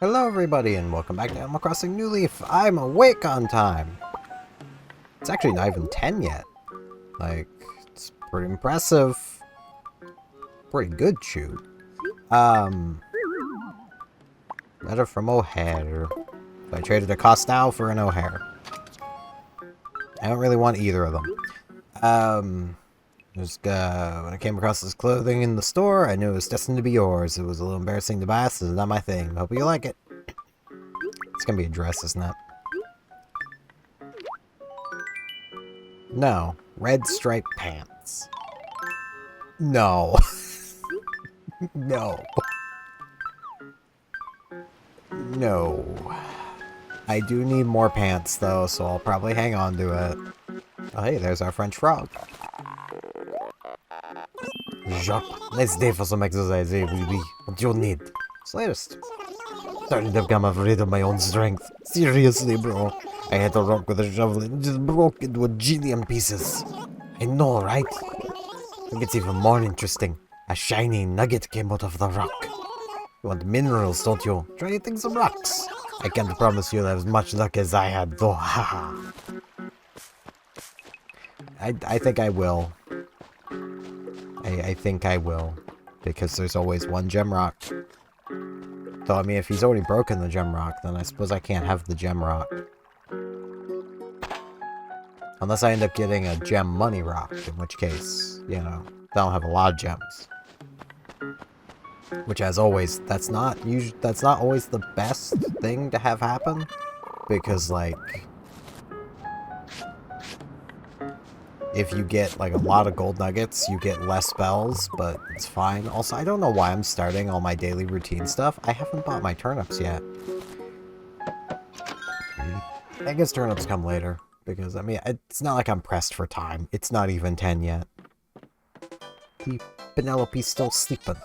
Hello everybody and welcome back to Animal Crossing New Leaf. I'm awake on time. It's actually not even 10 yet. Like, it's pretty impressive. Pretty good shoot. Letter from O'Hare. So I traded a Costau for an O'Hare. I don't really want either of them. When I came across this clothing in the store, I knew it was destined to be yours. It was a little embarrassing to buy, so it's not my thing. Hope you like it. It's gonna be a dress, isn't it? No. Red striped pants. No. No. No. I do need more pants, though, so I'll probably hang on to it. Oh, hey, there's our French frog. Jacques, let's day for some exercise, eh, oui, oui. What do you need? It's latest. Starting to become afraid of my own strength. Seriously, bro. I hit a rock with a shovel and just broke into a jillion pieces. I know, right? I think it's even more interesting. A shiny nugget came out of the rock. You want minerals, don't you? Try eating some rocks. I can't promise you'll have as much luck as I had, though. Haha. I think I will. I think I will. Because there's always one gem rock. So, I mean, if he's already broken the gem rock, then I suppose I can't have the gem rock. Unless I end up getting a gem money rock, in which case, you know, I don't have a lot of gems. Which, as always, that's not always the best thing to have happen. Because, like, if you get, like, a lot of gold nuggets, you get less spells, but it's fine. Also, I don't know why I'm starting all my daily routine stuff. I haven't bought my turnips yet. I guess turnips come later, because, I mean, it's not like I'm pressed for time. It's not even 10 yet. Penelope's still sleeping.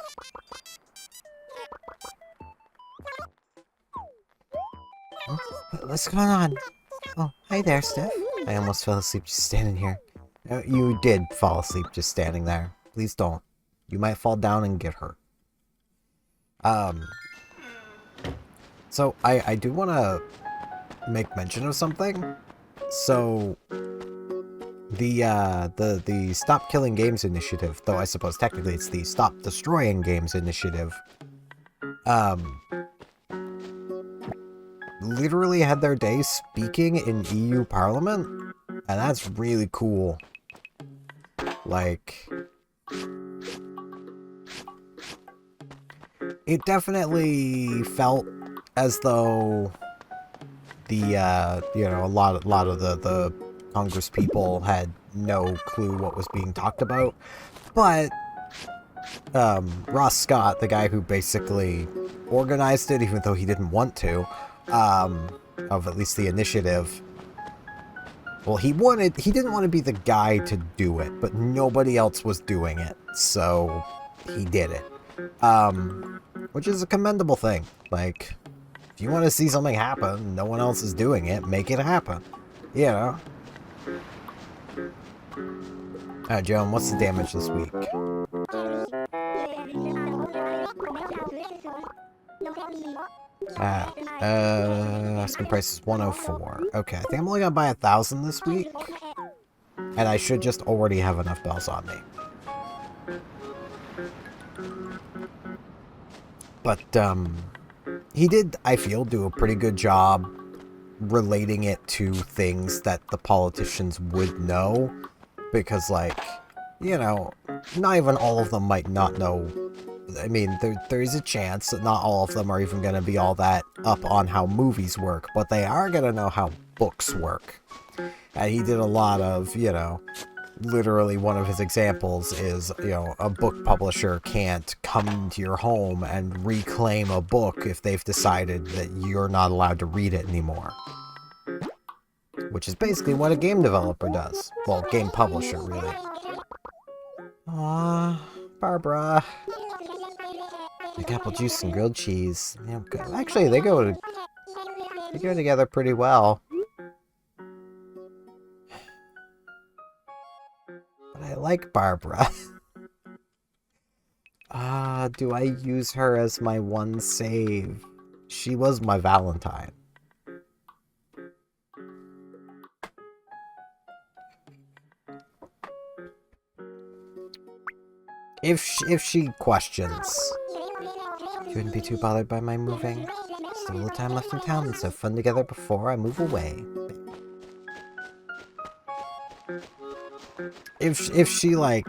What's going on? Oh, hi there, Steph. I almost fell asleep just standing here. You did fall asleep just standing there. Please don't. You might fall down and get hurt. So I do want to make mention of something. So the Stop Killing Games initiative, though I suppose technically it's the Stop Destroying Games initiative, literally had their day speaking in EU Parliament, and that's really cool. Like, it definitely felt as though the you know, a lot of the Congress people had no clue what was being talked about, but Ross Scott, the guy who basically organized it, even though he didn't want to, of at least the initiative. Well, he didn't want to be the guy to do it, but nobody else was doing it, so he did it. Which is a commendable thing. Like, if you want to see something happen, no one else is doing it, make it happen. You know? Alright, Joan, what's the damage this week? Asking price is 104. Okay, I think I'm only gonna buy 1,000 this week. And I should just already have enough bells on me. But, he did, I feel, do a pretty good job relating it to things that the politicians would know. Because, like, you know, not even all of them might not know. I mean, there is a chance that not all of them are even going to be all that up on how movies work, but they are going to know how books work. And he did a lot of, you know, literally one of his examples is, you know, a book publisher can't come into your home and reclaim a book if they've decided that you're not allowed to read it anymore. Which is basically what a game developer does. Well, game publisher, really. Aww, Barbara. Like apple juice and grilled cheese. Yeah, actually, they go together pretty well. But I like Barbara. Do I use her as my one save? She was my Valentine. If she questions, you wouldn't be too bothered by my moving. Still a little time left in town, let's have fun together before I move away. If she, like,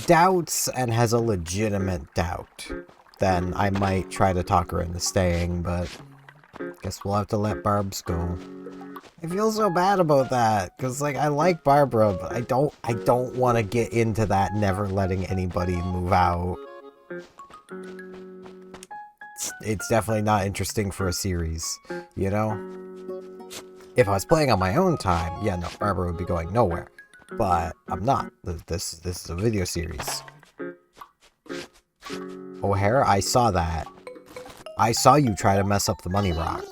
doubts and has a legitimate doubt, then I might try to talk her into staying, but guess we'll have to let Barbs go. I feel so bad about that, because, like, I like Barbara, but I don't want to get into that never letting anybody move out. It's definitely not interesting for a series, you know? If I was playing on my own time, yeah, no, Barbara would be going nowhere. But I'm not. This is a video series. O'Hare, I saw that. I saw you try to mess up the money rock.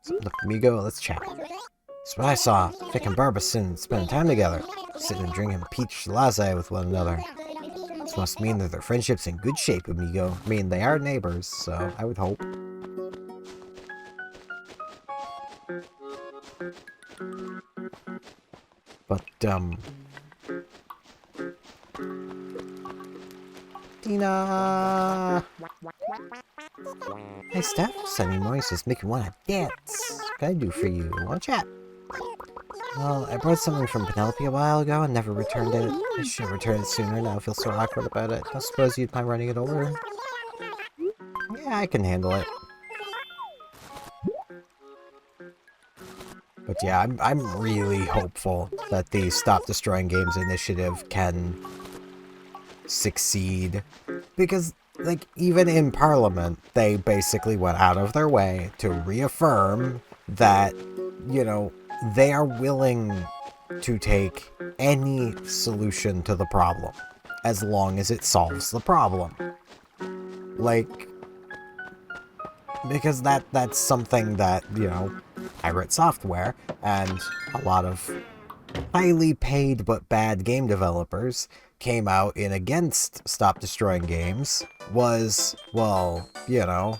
So, look, amigo, let's chat. That's what I saw. Vic and Barbara spending time together, sitting and drinking peach latte with one another. This must mean that their friendship's in good shape, amigo. I mean, they are neighbors, so I would hope. But, Dina! Hey, Steph, sending noises make me want to dance. What can I do for you? Want to chat? Well, I brought something from Penelope a while ago and never returned it. I should have returned it sooner, now I feel so awkward about it. Don't suppose you'd mind running it over? Yeah, I can handle it. But yeah, I'm really hopeful that the Stop Destroying Games initiative can succeed. Because, like, even in Parliament, they basically went out of their way to reaffirm that, you know, they are willing to take any solution to the problem, as long as it solves the problem. Like, because that's something that, you know, Pirate Software and a lot of highly paid but bad game developers came out in against Stop Destroying Games was, well, you know,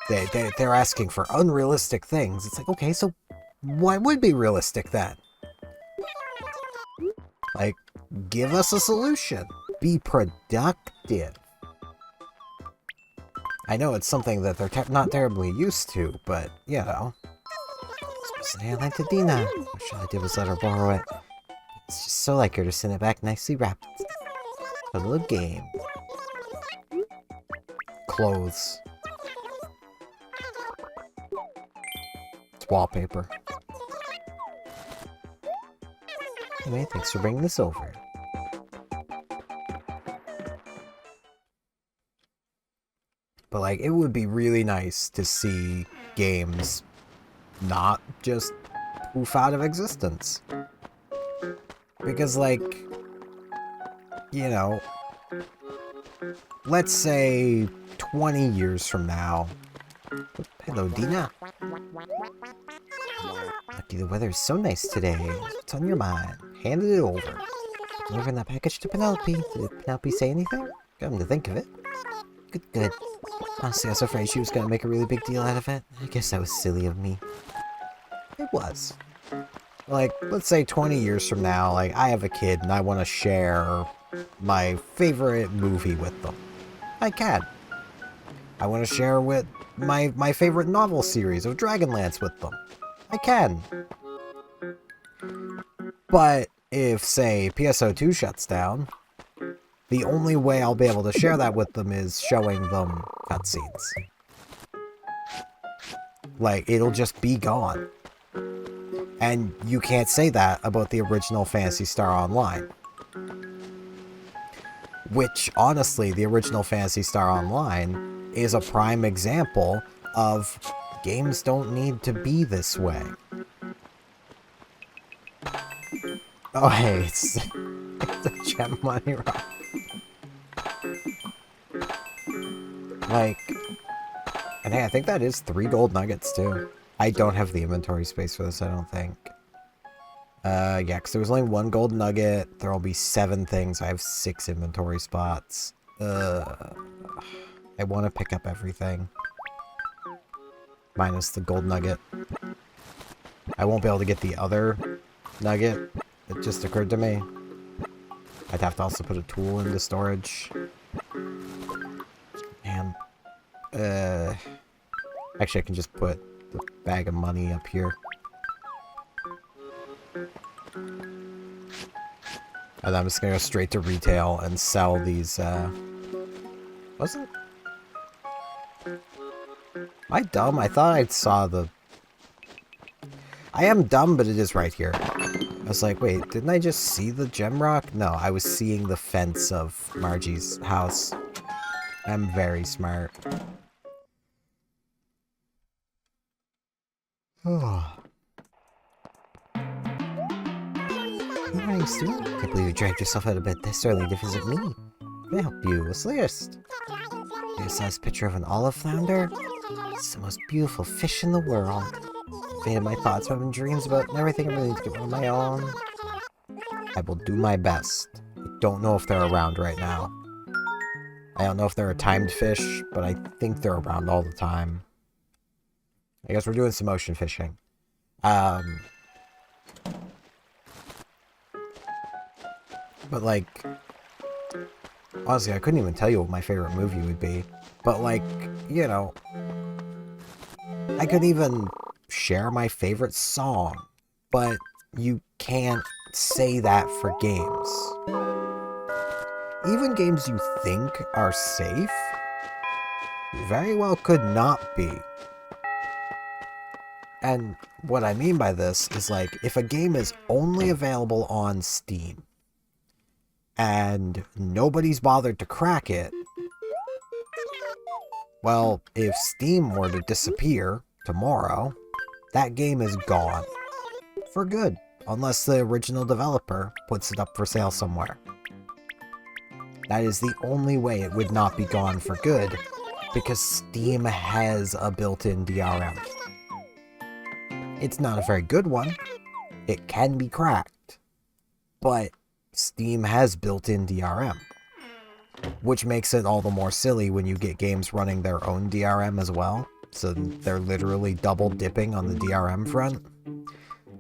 they're asking for unrealistic things. It's like, okay, so what would be realistic then? Like, give us a solution. Be productive. I know it's something that they're not terribly used to, but, you know. Say I like to Dina. What should I do was let her borrow it. It's just so like her to send it back nicely wrapped. A little game. Clothes. It's wallpaper. Anyway, thanks for bringing this over. But, like, it would be really nice to see games not just poof out of existence. Because, like, you know, let's say 20 years from now. Hello, Dina. Lucky the weather is so nice today. What's on your mind? Handed it over. Delivering that package to Penelope. Did Penelope say anything? Come to think of it. Good. Honestly, I was afraid she was going to make a really big deal out of it. I guess that was silly of me. It was. Like, let's say 20 years from now, like, I have a kid and I want to share my favorite movie with them. I can. I want to share with my favorite novel series of Dragonlance with them. I can. But if, say, PSO2 shuts down, the only way I'll be able to share that with them is showing them cutscenes. Like, it'll just be gone. And you can't say that about the original Phantasy Star Online. Which, honestly, the original Phantasy Star Online is a prime example of games don't need to be this way. Oh, hey, it's a gem money rock. Like, and hey, I think that is 3 gold nuggets, too. I don't have the inventory space for this, I don't think. Yeah, because there was only 1 gold nugget. There will be 7 things. I have 6 inventory spots. I I want to pick up everything. Minus the gold nugget. I won't be able to get the other nugget. It just occurred to me. I'd have to also put a tool into storage. Man. Actually, I can just put the bag of money up here. And I'm just gonna go straight to retail and sell these, was it? Am I dumb? I thought I saw the... I am dumb, but it is right here. I was like, wait, didn't I just see the gem rock? No, I was seeing the fence of Margie's house. I'm very smart. Oh. Good morning, Stu. Can't believe you dragged yourself out of bed this early to visit me. Can I help you? What's the latest? You saw this picture of an olive flounder? It's the most beautiful fish in the world. Faded my thoughts, having dreams about everything. I really need to get one of my own. I will do my best. I don't know if they're around right now. I don't know if they're a timed fish, but I think they're around all the time. I guess we're doing some ocean fishing. But like, honestly, I couldn't even tell you what my favorite movie would be. But like, you know, I could even share my favorite song. But you can't say that for games. Even games you think are safe very well could not be. And what I mean by this is, like, if a game is only available on Steam and nobody's bothered to crack it, well, if Steam were to disappear tomorrow, that game is gone. For good. Unless the original developer puts it up for sale somewhere. That is the only way it would not be gone for good, because Steam has a built-in DRM. It's not a very good one. It can be cracked. But Steam has built-in DRM. Which makes it all the more silly when you get games running their own DRM as well. So they're literally double dipping on the DRM front.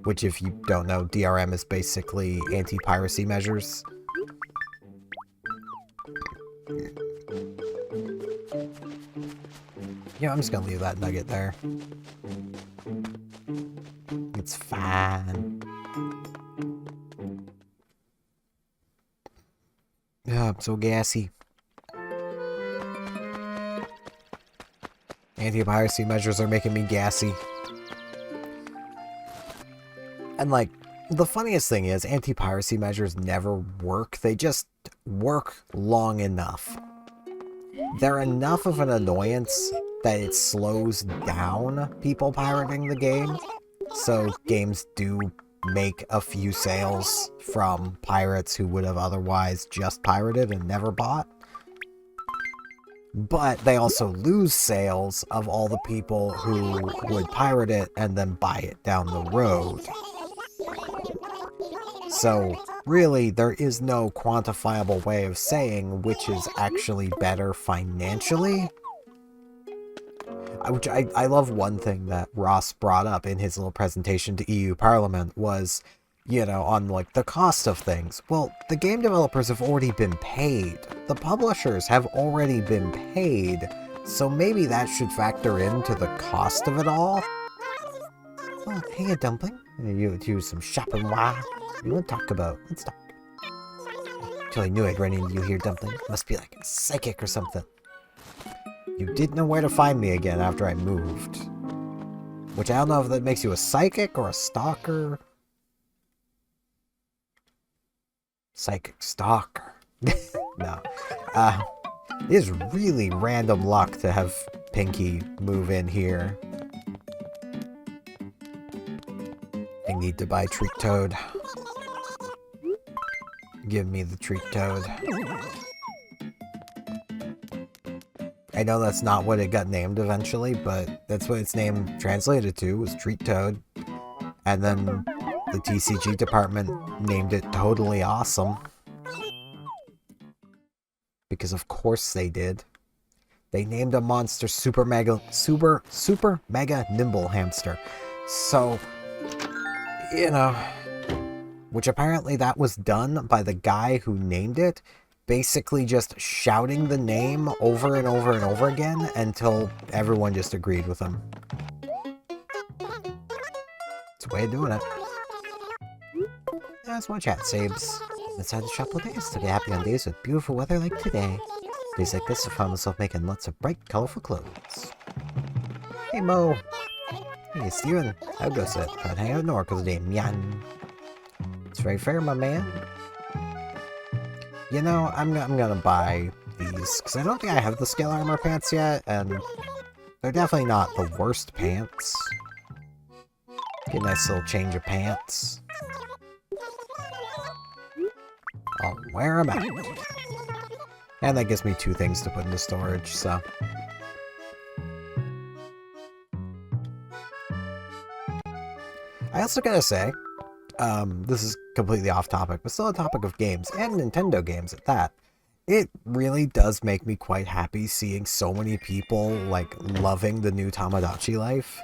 Which, if you don't know, DRM is basically anti-piracy measures. Yeah, I'm just gonna leave that nugget there. It's fine. Yeah, I'm so gassy. Anti-piracy measures are making me gassy. And like, the funniest thing is, anti-piracy measures never work. They just work long enough. They're enough of an annoyance that it slows down people pirating the game. So games do make a few sales from pirates who would have otherwise just pirated and never bought. But they also lose sales of all the people who would pirate it and then buy it down the road. So, really, there is no quantifiable way of saying which is actually better financially. Which I love one thing that Ross brought up in his little presentation to EU Parliament was, you know, on like the cost of things. Well, the game developers have already been paid. The publishers have already been paid. So maybe that should factor into the cost of it all. Oh, hey, Dumpling. You do some shopping, why? What do you want to talk about? Let's talk. I totally knew I'd run into you here, Dumpling. Must be like a psychic or something. You did know where to find me again after I moved. Which I don't know if that makes you a psychic or a stalker. Psychic stalker. No. It is really random luck to have Pinky move in here. I need to buy Treat Toad. Give me the Treat Toad. I know that's not what it got named eventually, but that's what its name translated to, was Treat Toad. And then the TCG department named it Totally Awesome. Because of course they did. They named a monster super mega nimble hamster. So, you know, which apparently that was done by the guy who named it, basically just shouting the name over and over and over again until everyone just agreed with him. It's a way of doing it. That's my chat saves. Inside the shop all day is to be happy on days with beautiful weather like today. Days like this, I find myself making lots of bright, colorful clothes. Hey Mo! Hey Steven, how goes it? Tried hanging out in Oracle today, man. It's very fair, my man. You know, I'm gonna buy these, because I don't think I have the scale armor pants yet, and they're definitely not the worst pants. Get a nice little change of pants. I'll wear them out. And that gives me 2 things to put into storage, so. I also gotta say, this is completely off topic, but still a topic of games, and Nintendo games at that. It really does make me quite happy seeing so many people, like, loving the new Tamagotchi Life.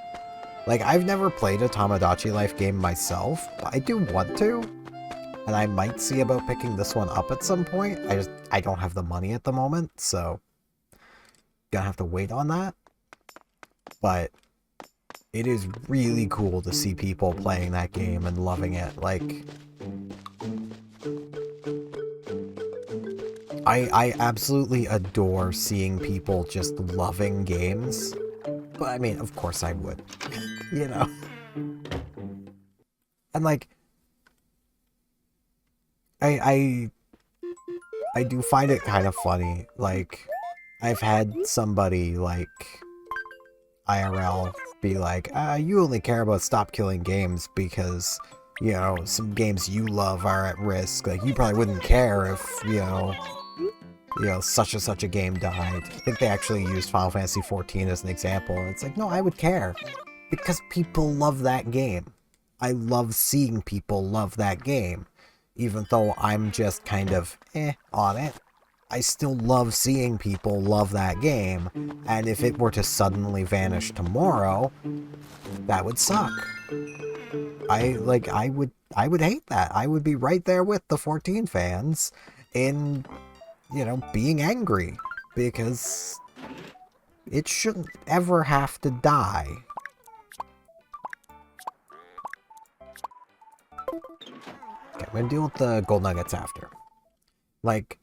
Like, I've never played a Tamagotchi Life game myself, but I do want to. And I might see about picking this one up at some point. I don't have the money at the moment, so gonna have to wait on that. But it is really cool to see people playing that game and loving it. Like, I absolutely adore seeing people just loving games. But I mean, of course I would, you know. And like, I do find it kind of funny. Like, I've had somebody, like, IRL be like, you only care about stop killing games because, you know, some games you love are at risk. Like, you probably wouldn't care if, you know, such and such a game died. I think they actually used Final Fantasy XIV as an example. It's like, no, I would care. Because people love that game. I love seeing people love that game. Even though I'm just kind of on it, I still love seeing people love that game, and if it were to suddenly vanish tomorrow, that would suck. I would hate that. I would be right there with the 14 fans in, you know, being angry, because it shouldn't ever have to die. Okay, I'm gonna deal with the gold nuggets after. Like,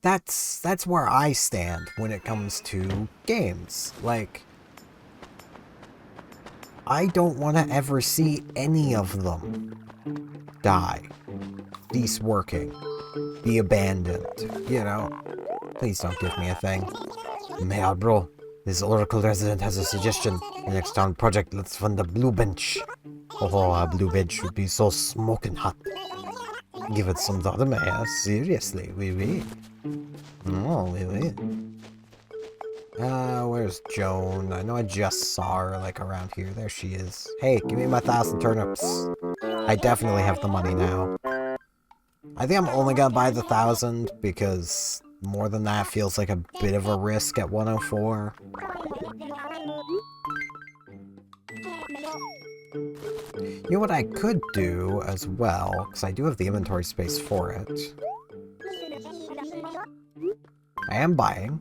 that's where I stand when it comes to games. Like, I don't want to ever see any of them die, cease working, be abandoned, you know? Please don't give me a thing. Mayor bro, this Oracle resident has a suggestion. The next town project, let's fund a blue bench. Oh, a blue bench would be so smoking hot. Give it some thought, Mayor. Seriously, oui. Oh, oui. Where's Joan? I know I just saw her, like, around here. There she is. Hey, give me my 1,000 turnips. I definitely have the money now. I think I'm only gonna buy the 1,000, because more than that feels like a bit of a risk at 104. You know what I could do as well, because I do have the inventory space for it. I am buying.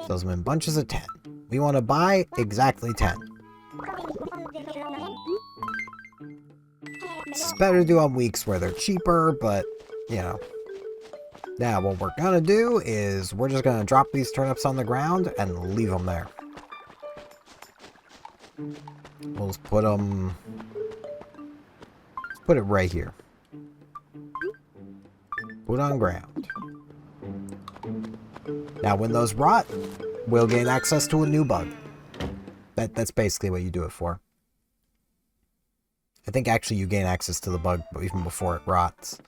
Those them in bunches of 10. We want to buy exactly 10. It's better to do on weeks where they're cheaper, but, you know. Now, what we're gonna do is we're just gonna drop these turnips on the ground and leave them there. We'll just put them... Let's put it right here. Put on ground. Now, when those rot, we'll gain access to a new bug. That's basically what you do it for. I think actually you gain access to the bug even before it rots.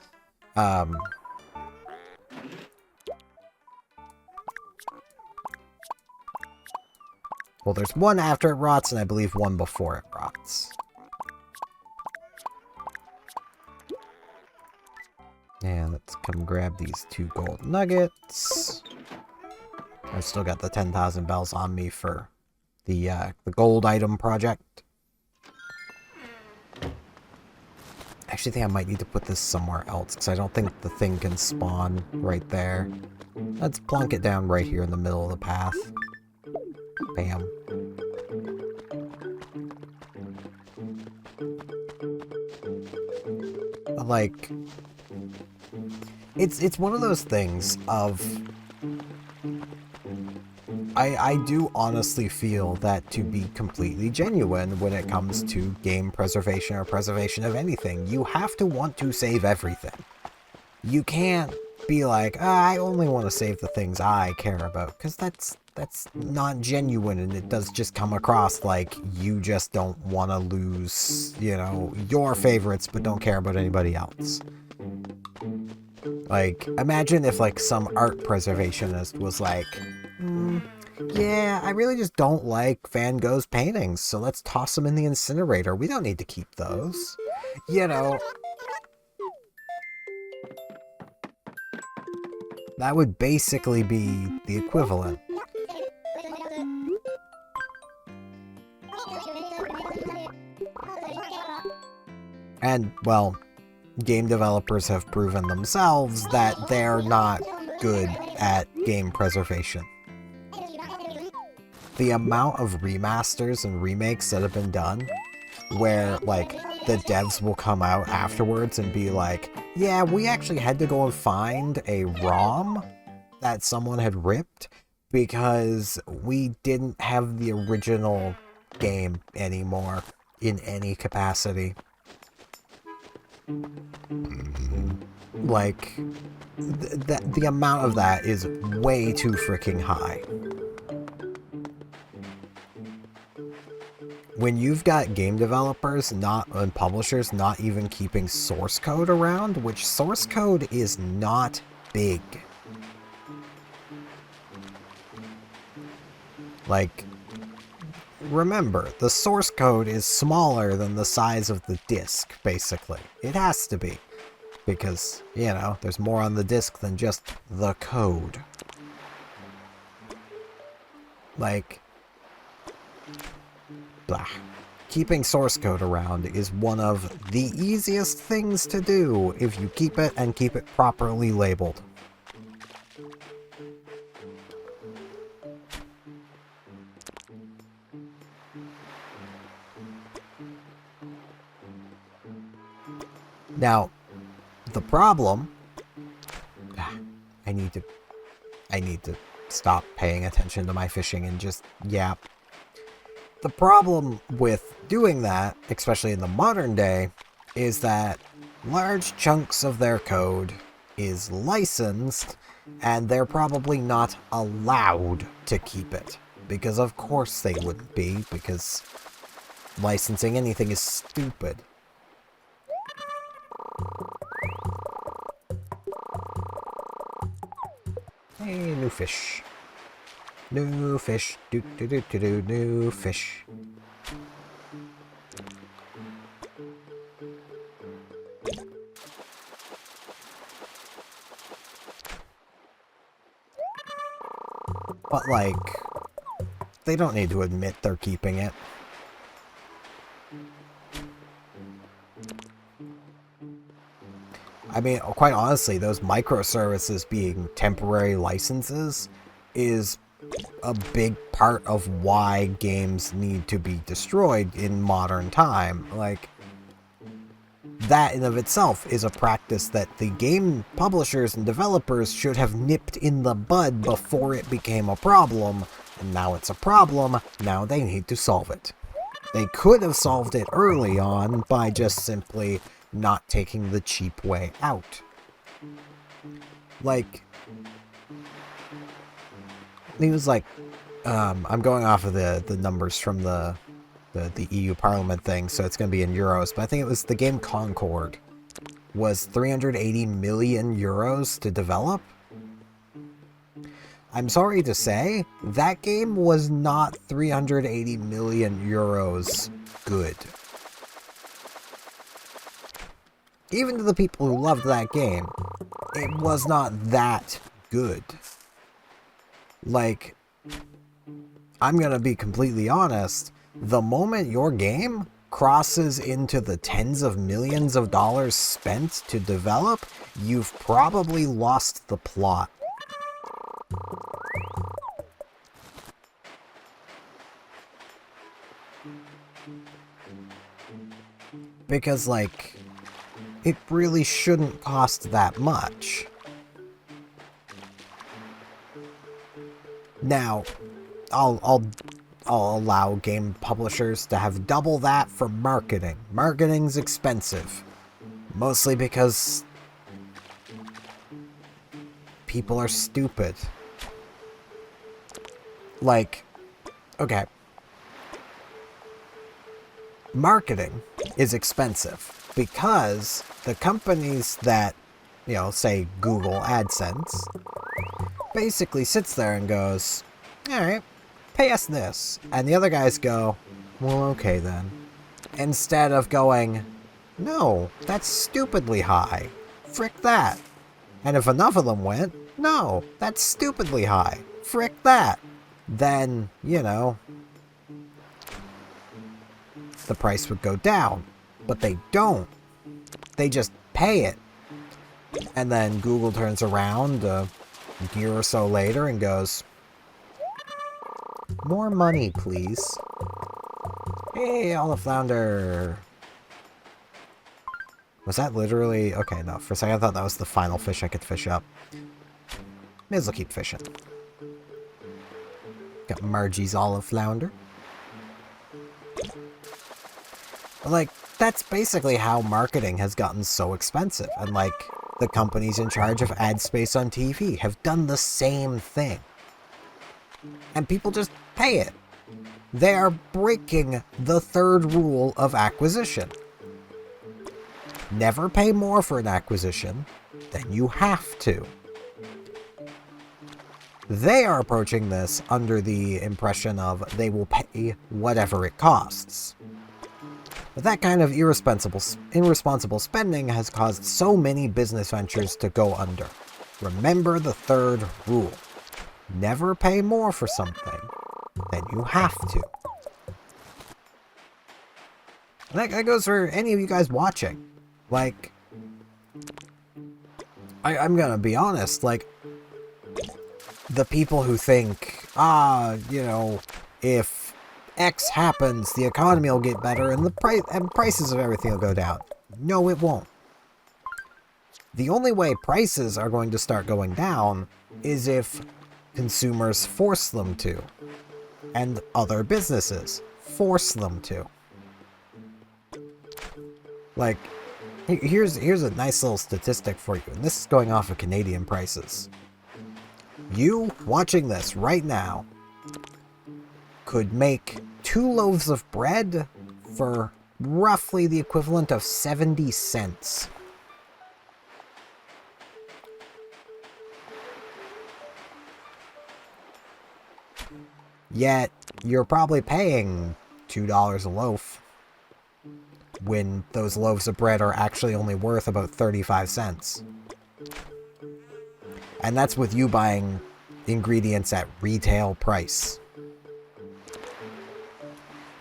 Well, there's one after it rots, and I believe one before it rots. And let's come grab these 2 gold nuggets. I've still got the 10,000 bells on me for the gold item project. I actually think I might need to put this somewhere else, because I don't think the thing can spawn right there. Let's plunk it down right here in the middle of the path. Bam. Like, it's one of those things of... I do honestly feel that to be completely genuine when it comes to game preservation or preservation of anything, you have to want to save everything. You can't be like, I only want to save the things I care about, because that's not genuine, and it does just come across like you just don't want to lose, you know, your favorites but don't care about anybody else. Like, imagine if like some art preservationist was like, yeah, I really just don't like Van Gogh's paintings, so let's toss them in the incinerator. We don't need to keep those. You know, that would basically be the equivalent. And, well, game developers have proven themselves that they're not good at game preservation. The amount of remasters and remakes that have been done, where, like, the devs will come out afterwards and be like, yeah, we actually had to go and find a ROM that someone had ripped because we didn't have the original game anymore in any capacity. Like, the amount of that is way too freaking high. When you've got game developers and publishers not even keeping source code around, which source code is not big. Like, remember, the source code is smaller than the size of the disk, basically. It has to be. Because, you know, there's more on the disk than just the code. Like... blah. Keeping source code around is one of the easiest things to do if you keep it and keep it properly labeled. Now, the problem... I need to stop paying attention to my fishing and just yap. The problem with doing that, especially in the modern day, is that large chunks of their code is licensed, and they're probably not allowed to keep it. Because of course they wouldn't be, because licensing anything is stupid. Hey, new fish. New fish, new fish. But, like, they don't need to admit they're keeping it. I mean, quite honestly, those microservices being temporary licenses is a big part of why games need to be destroyed in modern time. Like, that in of itself is a practice that the game publishers and developers should have nipped in the bud before it became a problem, and now it's a problem, now they need to solve it. They could have solved it early on by just simply not taking the cheap way out. Like, it was like, I'm going off of the numbers from the EU Parliament thing, so it's going to be in euros, but I think it was the game Concord was 380 million euros to develop. I'm sorry to say, that game was not 380 million euros good. Even to the people who loved that game, it was not that good. Like, I'm gonna be completely honest, the moment your game crosses into the tens of millions of dollars spent to develop, you've probably lost the plot. Because, like, it really shouldn't cost that much. Now, I'll allow game publishers to have double that for marketing. Marketing's expensive. Mostly because people are stupid. Like, okay. Marketing is expensive because the companies that, you know, say Google AdSense, basically sits there and goes, alright, pay us this. And the other guys go, well, okay then. Instead of going, no, that's stupidly high. Frick that. And if enough of them went, no, that's stupidly high. Frick that. Then, you know, the price would go down. But they don't. They just pay it. And then Google turns around a year or so later and goes, more money, please. Hey, Olive Flounder. Was that literally... Okay, no. For a second I thought that was the final fish I could fish up. May as well keep fishing. Got Margie's Olive Flounder. Like, that's basically how marketing has gotten so expensive. And, like, the companies in charge of ad space on TV have done the same thing. And people just pay it. They are breaking the third rule of acquisition. Never pay more for an acquisition than you have to. They are approaching this under the impression of they will pay whatever it costs. But that kind of irresponsible spending has caused so many business ventures to go under. Remember the third rule. Never pay more for something than you have to. And that goes for any of you guys watching. Like, I'm gonna be honest, like, the people who think, you know, if X happens, the economy will get better and prices of everything will go down. No, it won't. The only way prices are going to start going down is if consumers force them to, and other businesses force them to. Like, here's a nice little statistic for you, and this is going off of Canadian prices. You, watching this right now, could make 2 loaves of bread for roughly the equivalent of 70 cents. Yet, you're probably paying $2 a loaf when those loaves of bread are actually only worth about 35 cents. And that's with you buying ingredients at retail price.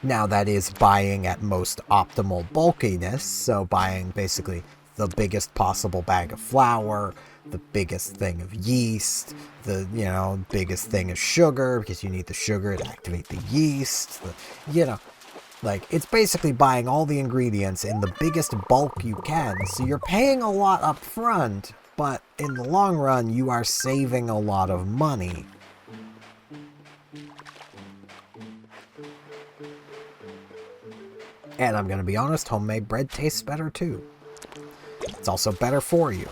Now that is buying at most optimal bulkiness, so buying basically the biggest possible bag of flour, the biggest thing of yeast, the, you know, biggest thing of sugar, because you need the sugar to activate the yeast, you know, like, it's basically buying all the ingredients in the biggest bulk you can, so you're paying a lot up front, but in the long run, you are saving a lot of money. And I'm gonna be honest, homemade bread tastes better too. It's also better for you.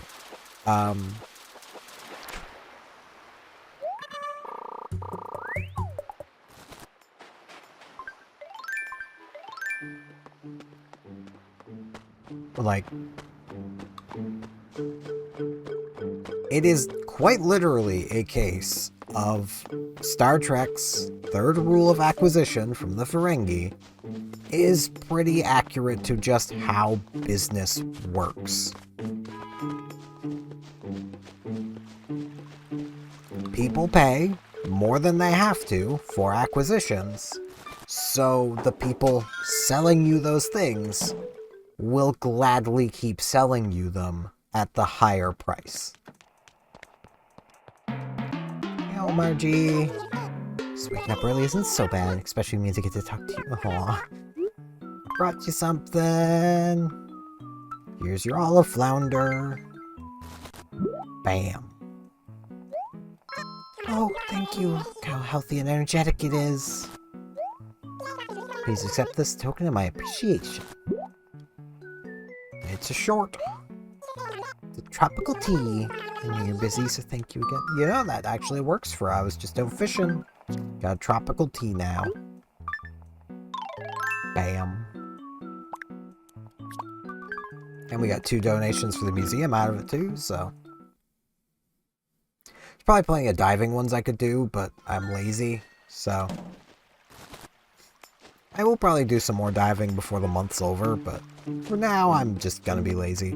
Like, it is quite literally a case of Star Trek's third rule of acquisition from the Ferengi is pretty accurate to just how business works. People pay more than they have to for acquisitions. So the people selling you those things will gladly keep selling you them at the higher price. Yo, Margie. Just waking up early isn't so bad, especially means I get to talk to you. Aww. Brought you something. Here's your olive flounder. Bam. Oh, thank you. Look how healthy and energetic it is. Please accept this token of my appreciation. It's a short. It's a tropical tea. I know you're busy, so thank you again. You know, that actually works for I was just out fishing. Got a tropical tea now. Bam. And we got 2 donations for the museum out of it too, so. There's probably plenty of diving ones I could do, but I'm lazy, so. I will probably do some more diving before the month's over, but for now, I'm just gonna be lazy.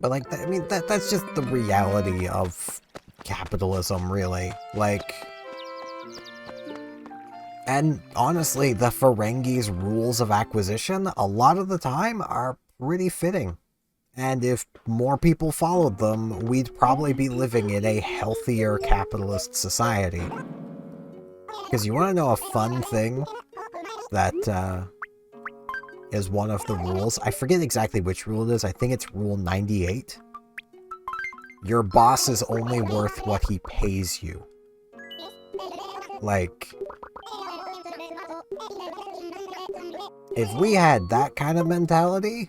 But like, I mean, that's just the reality of capitalism, really. Like, and honestly, the Ferengi's rules of acquisition, a lot of the time, are pretty fitting. And if more people followed them, we'd probably be living in a healthier capitalist society. Because you want to know a fun thing that is one of the rules? I forget exactly which rule it is. I think it's Rule 98. Your boss is only worth what he pays you. Like, if we had that kind of mentality,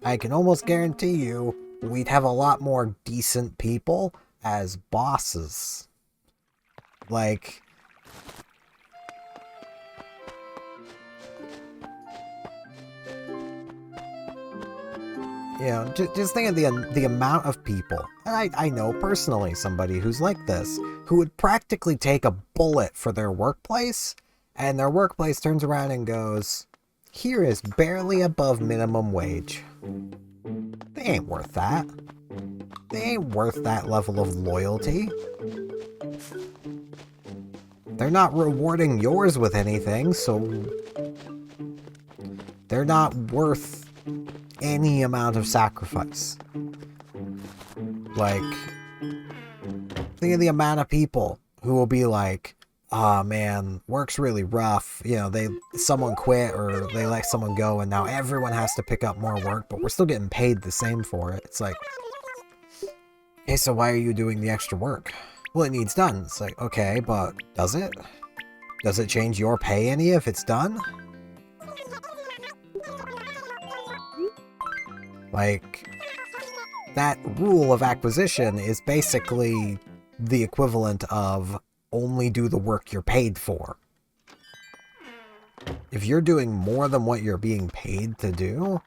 I can almost guarantee you we'd have a lot more decent people as bosses. Like, you know, just think of the amount of people, and I know personally somebody who's like this, who would practically take a bullet for their workplace, and their workplace turns around and goes, here is barely above minimum wage. They ain't worth that. They ain't worth that level of loyalty. They're not rewarding yours with anything, so they're not worth any amount of sacrifice. Like, think of the amount of people who will be like, oh man, work's really rough. You know, someone quit or they let someone go and now everyone has to pick up more work, but we're still getting paid the same for it. It's like, hey, so why are you doing the extra work? Well, it needs done. It's like, okay, but does it? Does it change your pay any if it's done? Like, that rule of acquisition is basically the equivalent of only do the work you're paid for. If you're doing more than what you're being paid to do,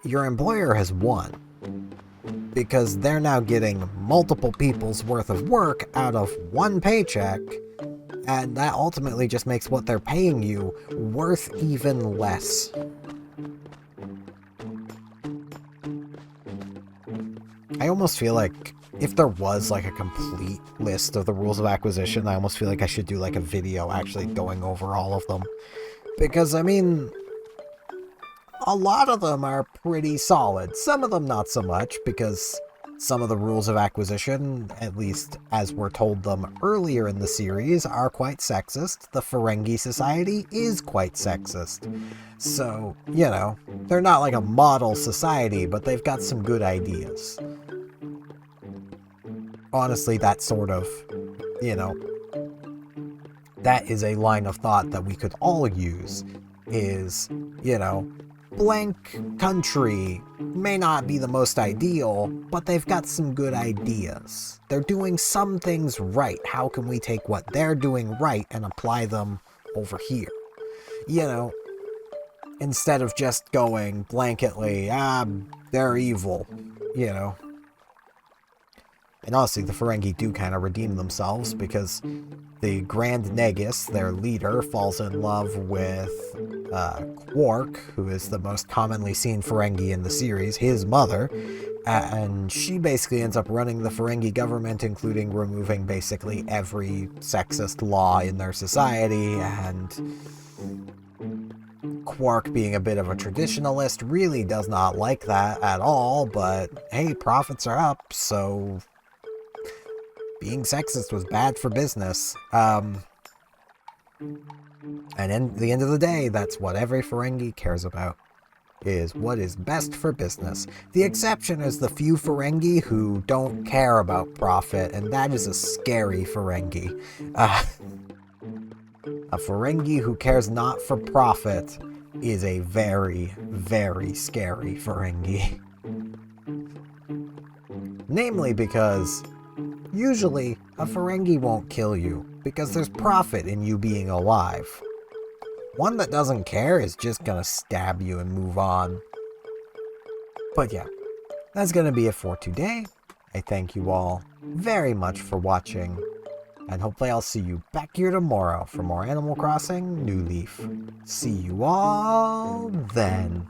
your employer has won. Because they're now getting multiple people's worth of work out of one paycheck, and that ultimately just makes what they're paying you worth even less. I almost feel like if there was like a complete list of the rules of acquisition, I almost feel like I should do like a video actually going over all of them. Because, I mean, a lot of them are pretty solid. Some of them not so much, because some of the rules of acquisition, at least as we're told them earlier in the series, are quite sexist. The Ferengi society is quite sexist. So, you know, they're not like a model society, but they've got some good ideas. Honestly, that sort of, you know, that is a line of thought that we could all use, is, you know, blank country may not be the most ideal, but they've got some good ideas. They're doing some things right. How can we take what they're doing right and apply them over here? You know, instead of just going blanketly, they're evil, you know. And honestly, the Ferengi do kind of redeem themselves, because the Grand Negus, their leader, falls in love with Quark, who is the most commonly seen Ferengi in the series, his mother, and she basically ends up running the Ferengi government, including removing basically every sexist law in their society, and Quark, being a bit of a traditionalist, really does not like that at all, but hey, profits are up, so being sexist was bad for business. And in the end of the day, that's what every Ferengi cares about, is what is best for business. The exception is the few Ferengi who don't care about profit, and that is a scary Ferengi. A Ferengi who cares not for profit is a very, very scary Ferengi. Namely because usually a Ferengi won't kill you, because there's profit in you being alive. One that doesn't care is just gonna stab you and move on. But yeah, that's gonna be it for today. I thank you all very much for watching, and hopefully I'll see you back here tomorrow for more Animal Crossing New Leaf. See you all then.